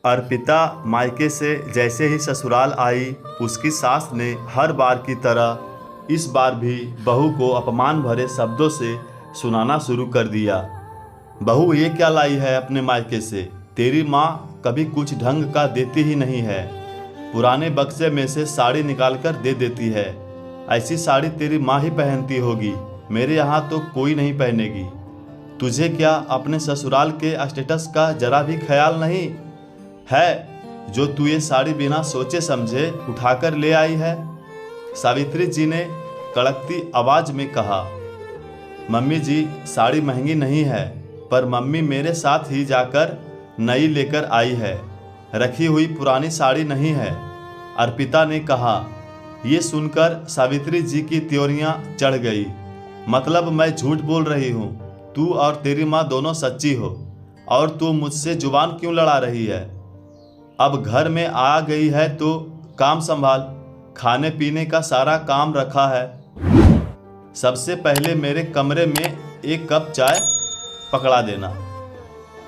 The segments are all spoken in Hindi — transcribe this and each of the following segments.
अर्पिता मायके से जैसे ही ससुराल आई, उसकी सास ने हर बार की तरह इस बार भी बहू को अपमान भरे शब्दों से सुनाना शुरू कर दिया। बहू, ये क्या लाई है अपने मायके से? तेरी माँ कभी कुछ ढंग का देती ही नहीं है। पुराने बक्से में से साड़ी निकाल कर दे देती है। ऐसी साड़ी तेरी माँ ही पहनती होगी, मेरे यहाँ तो कोई नहीं पहनेगी। तुझे क्या अपने ससुराल के स्टेटस का जरा भी ख्याल नहीं है जो तू ये साड़ी बिना सोचे समझे उठाकर ले आई है? सावित्री जी ने कड़कती आवाज में कहा। मम्मी जी, साड़ी महंगी नहीं है, पर मम्मी मेरे साथ ही जाकर नई लेकर आई है, रखी हुई पुरानी साड़ी नहीं है, अर्पिता ने कहा। ये सुनकर सावित्री जी की त्योरियां चढ़ गई। मतलब मैं झूठ बोल रही हूँ? तू और तेरी माँ दोनों सच्ची हो, और तू मुझसे जुबान क्यों लड़ा रही है? अब घर में आ गई है तो काम संभाल। खाने पीने का सारा काम रखा है। सबसे पहले मेरे कमरे में एक कप चाय पकड़ा देना,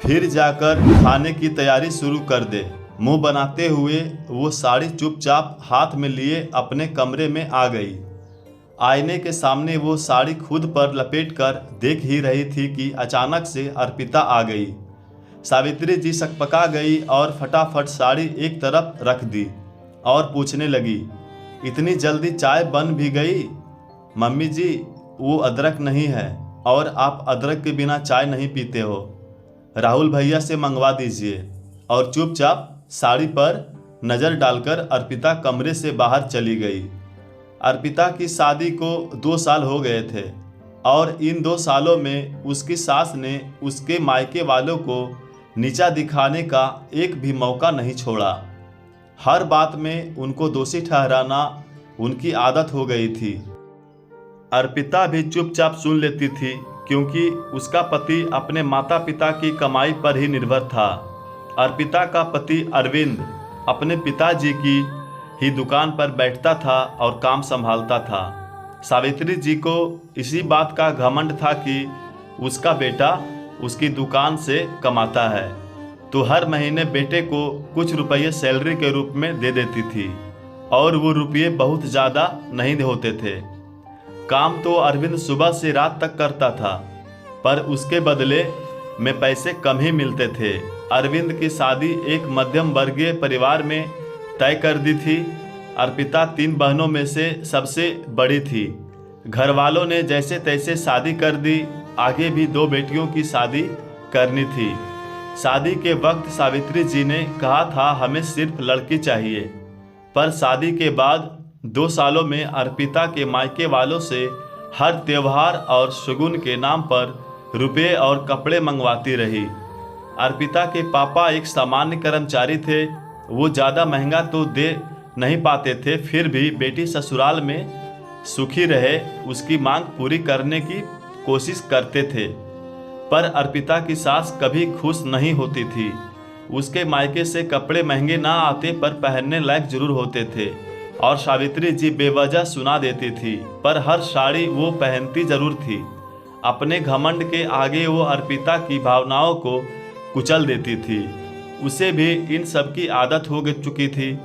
फिर जाकर खाने की तैयारी शुरू कर दे। मुंह बनाते हुए वो साड़ी चुपचाप हाथ में लिए अपने कमरे में आ गई। आईने के सामने वो साड़ी खुद पर लपेटकर देख ही रही थी कि अचानक से अर्पिता आ गई। सावित्री जी सकपका गई और फटाफट साड़ी एक तरफ रख दी और पूछने लगी, इतनी जल्दी चाय बन भी गई? मम्मी जी, वो अदरक नहीं है और आप अदरक के बिना चाय नहीं पीते हो। राहुल भैया से मंगवा दीजिए। और चुपचाप साड़ी पर नज़र डालकर अर्पिता कमरे से बाहर चली गई। अर्पिता की शादी को 2 साल हो गए थे और इन 2 सालों में उसकी सास ने उसके मायके वालों को नीचा दिखाने का एक भी मौका नहीं छोड़ा। हर बात में उनको दोषी ठहराना उनकी आदत हो गई थी। अर्पिता भी चुपचाप सुन लेती थी, क्योंकि उसका पति अपने माता पिता की कमाई पर ही निर्भर था। अर्पिता का पति अरविंद अपने पिताजी की ही दुकान पर बैठता था और काम संभालता था। सावित्री जी को इसी बात का घमंड था कि उसका बेटा उसकी दुकान से कमाता है, तो हर महीने बेटे को कुछ रुपये सैलरी के रूप में दे देती थी, और वो रुपये बहुत ज़्यादा नहीं होते थे। काम तो अरविंद सुबह से रात तक करता था, पर उसके बदले में पैसे कम ही मिलते थे। अरविंद की शादी एक मध्यम वर्गीय परिवार में तय कर दी थी। अर्पिता 3 बहनों में से सबसे बड़ी थी। घर वालों ने जैसे तैसे शादी कर दी। आगे भी 2 बेटियों की शादी करनी थी। शादी के वक्त सावित्री जी ने कहा था हमें सिर्फ लड़की चाहिए, पर शादी के बाद 2 सालों में अर्पिता के मायके वालों से हर त्योहार और शगुन के नाम पर रुपये और कपड़े मंगवाती रही। अर्पिता के पापा एक सामान्य कर्मचारी थे। वो ज़्यादा महंगा तो दे नहीं पाते थे, फिर भी बेटी ससुराल में सुखी रहे उसकी मांग पूरी करने की कोशिश करते थे। पर अर्पिता की सास कभी खुश नहीं होती थी। उसके मायके से कपड़े महंगे ना आते, पर पहनने लायक जरूर होते थे, और सावित्री जी बेवजह सुना देती थी, पर हर साड़ी वो पहनती जरूर थी। अपने घमंड के आगे वो अर्पिता की भावनाओं को कुचल देती थी। उसे भी इन सब की आदत हो चुकी थी।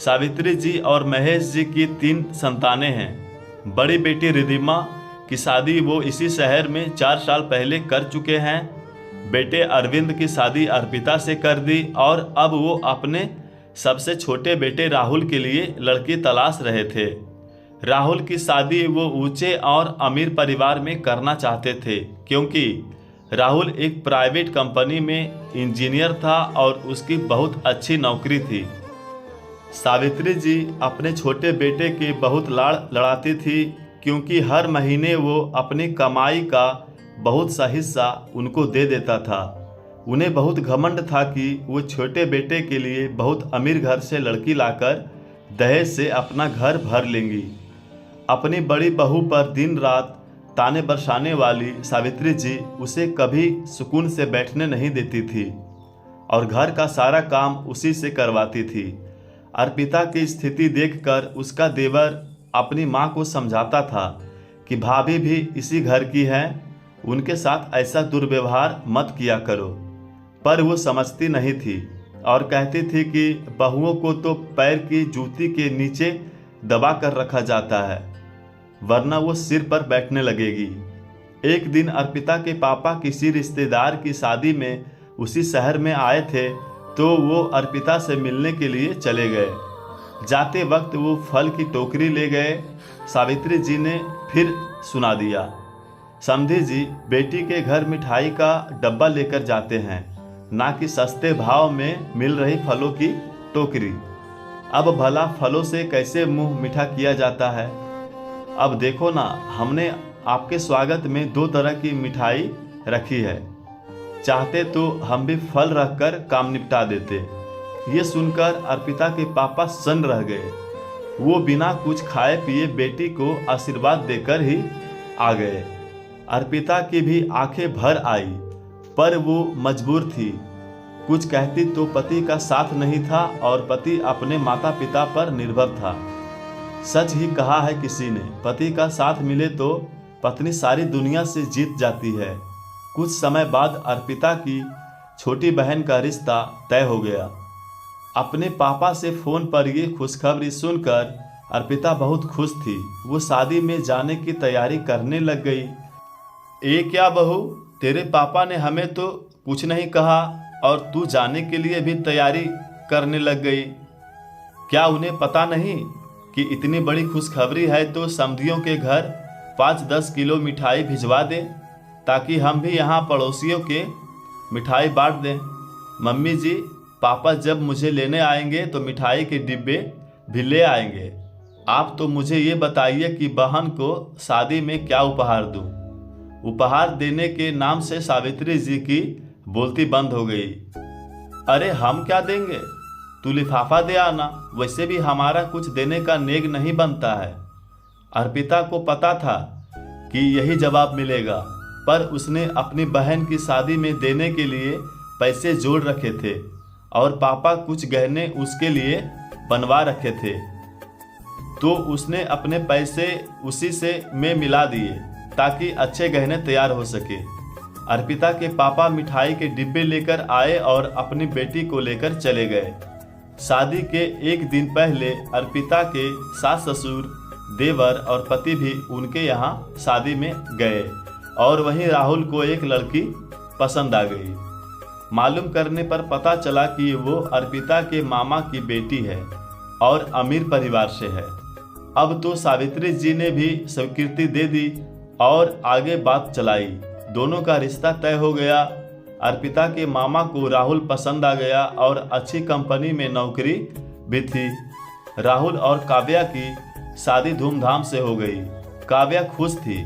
सावित्री जी और महेश जी की 3 संतानें हैं। बड़ी बेटी रिधिमा की शादी वो इसी शहर में 4 साल पहले कर चुके हैं। बेटे अरविंद की शादी अर्पिता से कर दी, और अब वो अपने सबसे छोटे बेटे राहुल के लिए लड़की तलाश रहे थे। राहुल की शादी वो ऊंचे और अमीर परिवार में करना चाहते थे, क्योंकि राहुल एक प्राइवेट कंपनी में इंजीनियर था और उसकी बहुत अच्छी नौकरी थी। सावित्री जी अपने छोटे बेटे की बहुत लाड़ लड़ाती थी, क्योंकि हर महीने वो अपनी कमाई का बहुत सा हिस्सा उनको दे देता था। उन्हें बहुत घमंड था कि वो छोटे बेटे के लिए बहुत अमीर घर से लड़की लाकर दहेज से अपना घर भर लेंगी। अपनी बड़ी बहू पर दिन रात ताने बरसाने वाली सावित्री जी उसे कभी सुकून से बैठने नहीं देती थी, और घर का सारा काम उसी से करवाती थी। अर्पिता की स्थिति देखकर उसका देवर अपनी माँ को समझाता था कि भाभी भी इसी घर की है, उनके साथ ऐसा दुर्व्यवहार मत किया करो, पर वो समझती नहीं थी। और कहती थी कि बहुओं को तो पैर की जूती के नीचे दबा कर रखा जाता है, वरना वो सिर पर बैठने लगेगी। एक दिन अर्पिता के पापा किसी रिश्तेदार की शादी में उसी शहर में आए थे, तो वो अर्पिता से मिलने के लिए चले गए। जाते वक्त वो फल की टोकरी ले गए। सावित्री जी ने फिर सुना दिया, समधी जी बेटी के घर मिठाई का डब्बा लेकर जाते हैं, ना कि सस्ते भाव में मिल रही फलों की टोकरी। अब भला फलों से कैसे मुंह मीठा किया जाता है। अब देखो ना, हमने आपके स्वागत में 2 तरह की मिठाई रखी है, चाहते तो हम भी फल रखकर काम निपटा देते। ये सुनकर अर्पिता के पापा सन्न रह गए। वो बिना कुछ खाए पिए बेटी को आशीर्वाद देकर ही आ गए। अर्पिता की भी आंखें भर आई, पर वो मजबूर थी। कुछ कहती तो पति का साथ नहीं था और पति अपने माता पिता पर निर्भर था। सच ही कहा है किसी ने, पति का साथ मिले तो पत्नी सारी दुनिया से जीत जाती है। कुछ समय बाद अर्पिता की छोटी बहन का रिश्ता तय हो गया। अपने पापा से फ़ोन पर ये खुशखबरी सुनकर अर्पिता बहुत खुश थी। वो शादी में जाने की तैयारी करने लग गई। ए क्या बहू, तेरे पापा ने हमें तो कुछ नहीं कहा और तू जाने के लिए भी तैयारी करने लग गई। क्या उन्हें पता नहीं कि इतनी बड़ी खुशखबरी है तो समधियों के घर 5-10 किलो मिठाई भिजवा दे, ताकि हम भी यहाँ पड़ोसियों के मिठाई बांट दें। मम्मी जी, पापा जब मुझे लेने आएंगे तो मिठाई के डिब्बे भी ले आएंगे। आप तो मुझे ये बताइए कि बहन को शादी में क्या उपहार दूं। उपहार देने के नाम से सावित्री जी की बोलती बंद हो गई। अरे हम क्या देंगे, तू लिफाफा दे आना, वैसे भी हमारा कुछ देने का नेग नहीं बनता है। अर्पिता को पता था कि यही जवाब मिलेगा, पर उसने अपनी बहन की शादी में देने के लिए पैसे जोड़ रखे थे और पापा कुछ गहने उसके लिए बनवा रखे थे, तो उसने अपने पैसे उसी से में मिला दिए ताकि अच्छे गहने तैयार हो सके। अर्पिता के पापा मिठाई के डिब्बे लेकर आए और अपनी बेटी को लेकर चले गए। शादी के एक दिन पहले अर्पिता के सास ससुर, देवर और पति भी उनके यहाँ शादी में गए और वहीं राहुल को एक लड़की पसंद आ गई। मालूम करने पर पता चला कि वो अर्पिता के मामा की बेटी है और अमीर परिवार से है। अब तो सावित्री जी ने भी स्वीकृति दे दी और आगे बात चलाई। दोनों का रिश्ता तय हो गया। अर्पिता के मामा को राहुल पसंद आ गया और अच्छी कंपनी में नौकरी भी थी। राहुल और काव्या की शादी धूमधाम से हो गई। काव्या खुश थी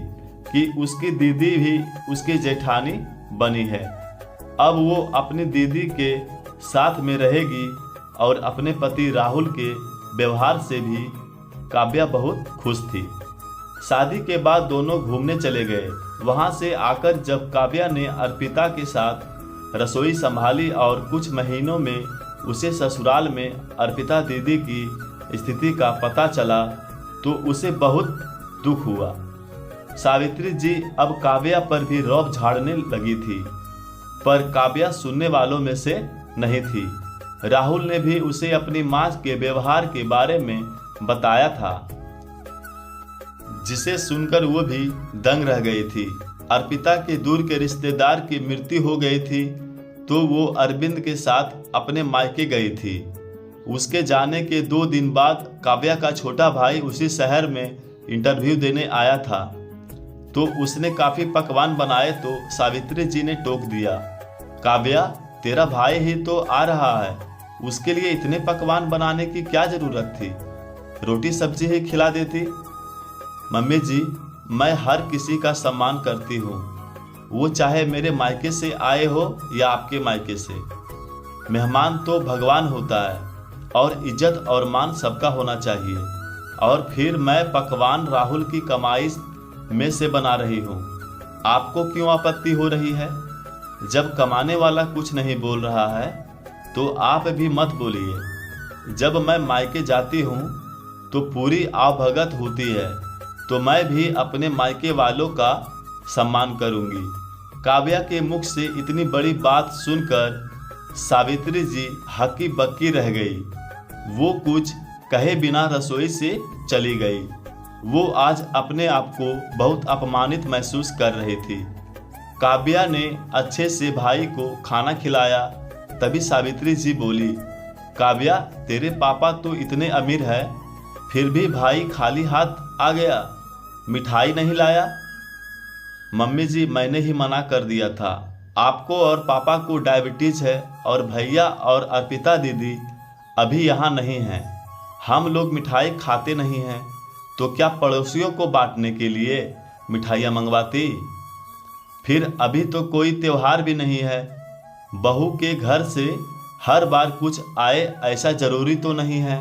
कि उसकी दीदी भी उसकी जेठानी बनी है। अब वो अपनी दीदी के साथ में रहेगी और अपने पति राहुल के व्यवहार से भी काव्या बहुत खुश थी। शादी के बाद दोनों घूमने चले गए। वहां से आकर जब काव्या ने अर्पिता के साथ रसोई संभाली और कुछ महीनों में उसे ससुराल में अर्पिता दीदी की स्थिति का पता चला तो उसे बहुत दुख हुआ। सावित्री जी अब काव्या पर भी रौब झाड़ने लगी थी, पर काव्या सुनने वालों में से नहीं थी। राहुल ने भी उसे अपनी माँ के व्यवहार के बारे में बताया था, जिसे सुनकर वो भी दंग रह गई थी। अर्पिता के दूर के रिश्तेदार की मृत्यु हो गई थी तो वो अरविंद के साथ अपने मायके गई थी। उसके जाने के 2 दिन बाद काव्या का छोटा भाई उसी शहर में इंटरव्यू देने आया था, तो उसने काफ़ी पकवान बनाए तो सावित्री जी ने टोक दिया, काव्या तेरा भाई ही तो आ रहा है, उसके लिए इतने पकवान बनाने की क्या ज़रूरत थी, रोटी सब्जी ही खिला देती। मम्मी जी, मैं हर किसी का सम्मान करती हूँ, वो चाहे मेरे मायके से आए हो या आपके मायके से। मेहमान तो भगवान होता है और इज्जत और मान सबका होना चाहिए। और फिर मैं पकवान राहुल की कमाई में से बना रही हूँ, आपको क्यों आपत्ति हो रही है? जब कमाने वाला कुछ नहीं बोल रहा है तो आप भी मत बोलिए। जब मैं मायके जाती हूँ तो पूरी आवभगत होती है, तो मैं भी अपने मायके वालों का सम्मान करूंगी। काव्या के मुख से इतनी बड़ी बात सुनकर सावित्री जी हक्की बक्की रह गई। वो कुछ कहे बिना रसोई से चली गई। वो आज अपने आप को बहुत अपमानित महसूस कर रही थी। काव्या ने अच्छे से भाई को खाना खिलाया। तभी सावित्री जी बोली, काव्या, तेरे पापा तो इतने अमीर है, फिर भी भाई खाली हाथ आ गया, मिठाई नहीं लाया। मम्मी जी, मैंने ही मना कर दिया था। आपको और पापा को डायबिटीज है और भैया और अर्पिता दीदी अभी यहाँ नहीं हैं। हम लोग मिठाई खाते नहीं हैं, तो क्या पड़ोसियों को बांटने के लिए मिठाइयाँ मंगवाती? फिर अभी तो कोई त्योहार भी नहीं है। बहू के घर से हर बार कुछ आए ऐसा जरूरी तो नहीं है।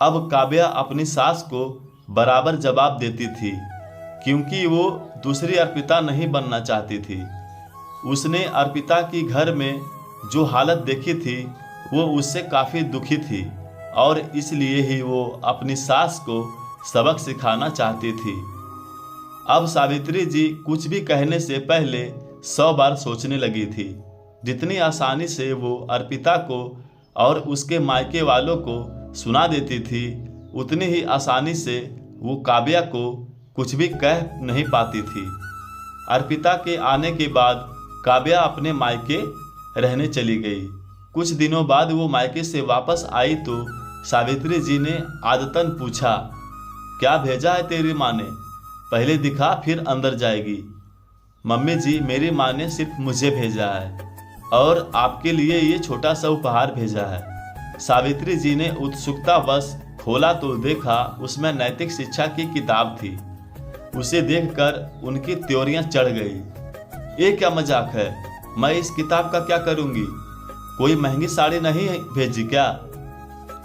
अब काव्या अपनी सास को बराबर जवाब देती थी, क्योंकि वो दूसरी अर्पिता नहीं बनना चाहती थी। उसने अर्पिता की घर में जो हालत देखी थी वो उससे काफ़ी दुखी थी और इसलिए ही वो अपनी सास को सबक सिखाना चाहती थी। अब सावित्री जी कुछ भी कहने से पहले 100 बार सोचने लगी थी। जितनी आसानी से वो अर्पिता को और उसके मायके वालों को सुना देती थी, उतनी ही आसानी से वो काव्या को कुछ भी कह नहीं पाती थी। अर्पिता के आने के बाद काव्या अपने मायके रहने चली गई। कुछ दिनों बाद वो मायके से वापस आई तो सावित्री जी ने आदतन पूछा, क्या भेजा है तेरी माँ ने? पहले दिखा फिर अंदर जाएगी। मम्मी जी, मेरी माँ ने सिर्फ मुझे भेजा है और आपके लिए ये छोटा सा उपहार भेजा है। सावित्री जी ने उत्सुकतावश खोला तो देखा उसमें नैतिक शिक्षा की किताब थी। उसे देखकर उनकी त्योरियां चढ़ गई। ये क्या मजाक है? मैं इस किताब का क्या करूंगी? कोई महंगी साड़ी नहीं भेजी क्या?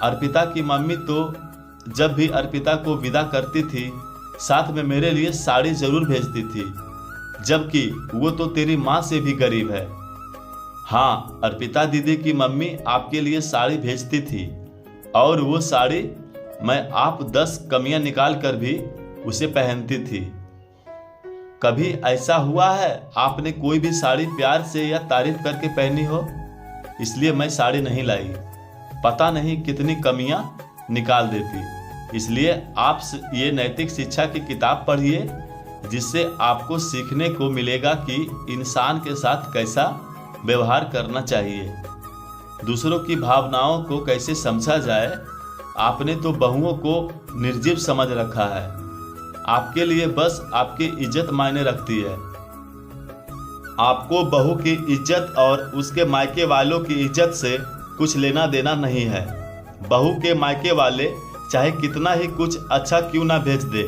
अर्पिता की मम्मी तो जब भी अर्पिता को विदा करती थी साथ में मेरे लिए साड़ी जरूर भेजती थी, जबकि वो तो तेरी माँ से भी गरीब है। हाँ, अर्पिता दीदी की मम्मी आपके लिए साड़ी भेजती थी और वो साड़ी मैं आप 10 कमियां निकाल कर भी उसे पहनती थी। कभी ऐसा हुआ है आपने कोई भी साड़ी प्यार से या तारीफ करके पहनी हो? इसलिए मैं साड़ी नहीं लाई। पता नहीं कितनी कमियां निकाल देती। इसलिए आप ये नैतिक शिक्षा की किताब पढ़िए, जिससे आपको सीखने को मिलेगा कि इंसान के साथ कैसा व्यवहार करना चाहिए, दूसरों की भावनाओं को कैसे समझा जाए। आपने तो बहुओं को निर्जीव समझ रखा है। आपके लिए बस आपकी इज्जत मायने रखती है। आपको बहू की इज्जत और उसके मायके वालों की इज्जत से कुछ लेना देना नहीं है। बहू के मायके वाले चाहे कितना ही कुछ अच्छा क्यों ना भेज दे,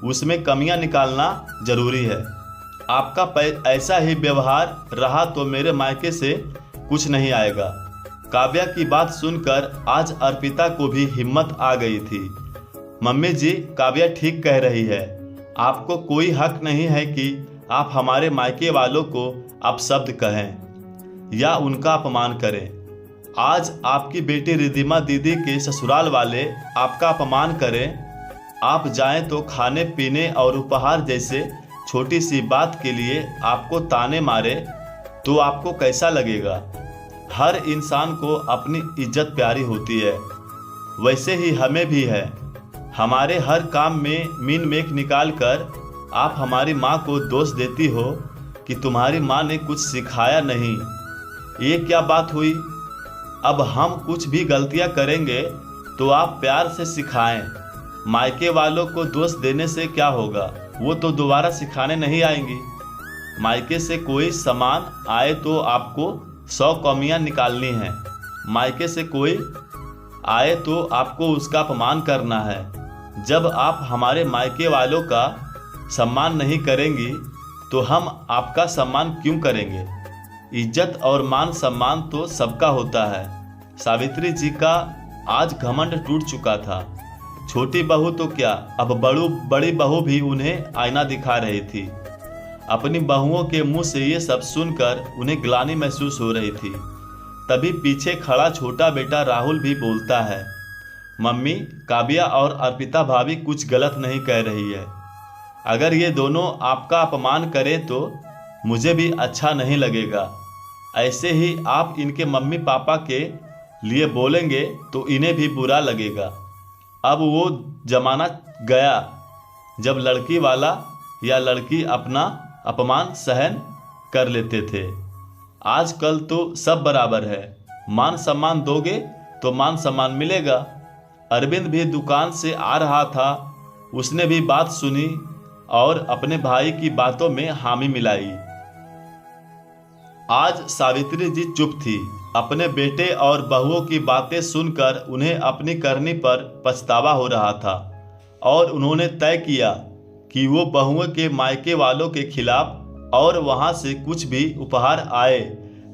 उसमें कमियां निकालना जरूरी है। आपका ऐसा ही व्यवहार रहा तो मेरे मायके से कुछ नहीं आएगा। काव्या की बात सुनकर आज अर्पिता को भी हिम्मत आ गई थी। मम्मी जी, काव्या ठीक कह रही है। आपको कोई हक नहीं है कि आप हमारे मायके वालों को अपशब्द कहें या उनका अपमान करें। आज आपकी बेटी रिद्धिमा दीदी के ससुराल वाले आपका अपमान करें, आप जाएं तो खाने पीने और उपहार जैसे छोटी सी बात के लिए आपको ताने मारे तो आपको कैसा लगेगा? हर इंसान को अपनी इज्जत प्यारी होती है, वैसे ही हमें भी है। हमारे हर काम में मीन मेख निकाल कर आप हमारी माँ को दोष देती हो कि तुम्हारी माँ ने कुछ सिखाया नहीं। ये क्या बात हुई? अब हम कुछ भी गलतियाँ करेंगे तो आप प्यार से सिखाएं। मायके वालों को दोष देने से क्या होगा? वो तो दोबारा सिखाने नहीं आएंगी। मायके से कोई सामान आए तो आपको 100 कमियां निकालनी हैं। मायके से कोई आए तो आपको उसका अपमान करना है। जब आप हमारे मायके वालों का सम्मान नहीं करेंगी तो हम आपका सम्मान क्यों करेंगे? इज्जत और मान सम्मान तो सबका होता है। सावित्री जी का आज घमंड टूट चुका था। छोटी बहू तो क्या, अब बड़ी बहू भी उन्हें आईना दिखा रही थी। अपनी बहुओं के मुंह से ये सब सुनकर उन्हें ग्लानि महसूस हो रही थी। तभी पीछे खड़ा छोटा बेटा राहुल भी बोलता है, मम्मी, काव्या और अर्पिता भाभी कुछ गलत नहीं कह रही है। अगर ये दोनों आपका अपमान करें तो मुझे भी अच्छा नहीं लगेगा। ऐसे ही आप इनके मम्मी पापा के लिए बोलेंगे तो इन्हें भी बुरा लगेगा। अब वो जमाना गया जब लड़की वाला या लड़की अपना अपमान सहन कर लेते थे। आजकल तो सब बराबर है, मान सम्मान दोगे तो मान सम्मान मिलेगा। अरविंद भी दुकान से आ रहा था, उसने भी बात सुनी और अपने भाई की बातों में हामी मिलाई। आज सावित्री जी चुप थी। अपने बेटे और बहुओं की बातें सुनकर उन्हें अपनी करनी पर पछतावा हो रहा था और उन्होंने तय किया कि वो बहुओं के मायके वालों के खिलाफ और वहां से कुछ भी उपहार आए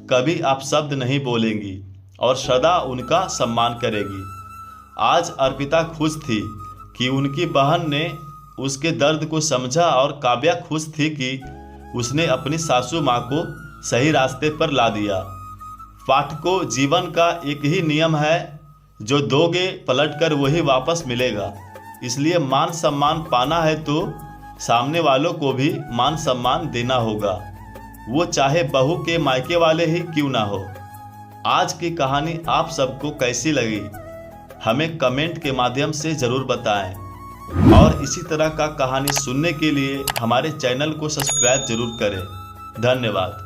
कभी अपशब्द नहीं बोलेंगी और सदा उनका सम्मान करेगी। आज अर्पिता खुश थी कि उनकी बहन ने उसके दर्द को समझा और काव्या खुश थी कि उसने अपनी सासू माँ को सही रास्ते पर ला दिया। पाठकों, जीवन का एक ही नियम है, जो दोगे पलटकर वही वापस मिलेगा। इसलिए मान सम्मान पाना है तो सामने वालों को भी मान सम्मान देना होगा, वो चाहे बहू के मायके वाले ही क्यों ना हो। आज की कहानी आप सबको कैसी लगी हमें कमेंट के माध्यम से ज़रूर बताएं और इसी तरह का कहानी सुनने के लिए हमारे चैनल को सब्सक्राइब जरूर करें। धन्यवाद।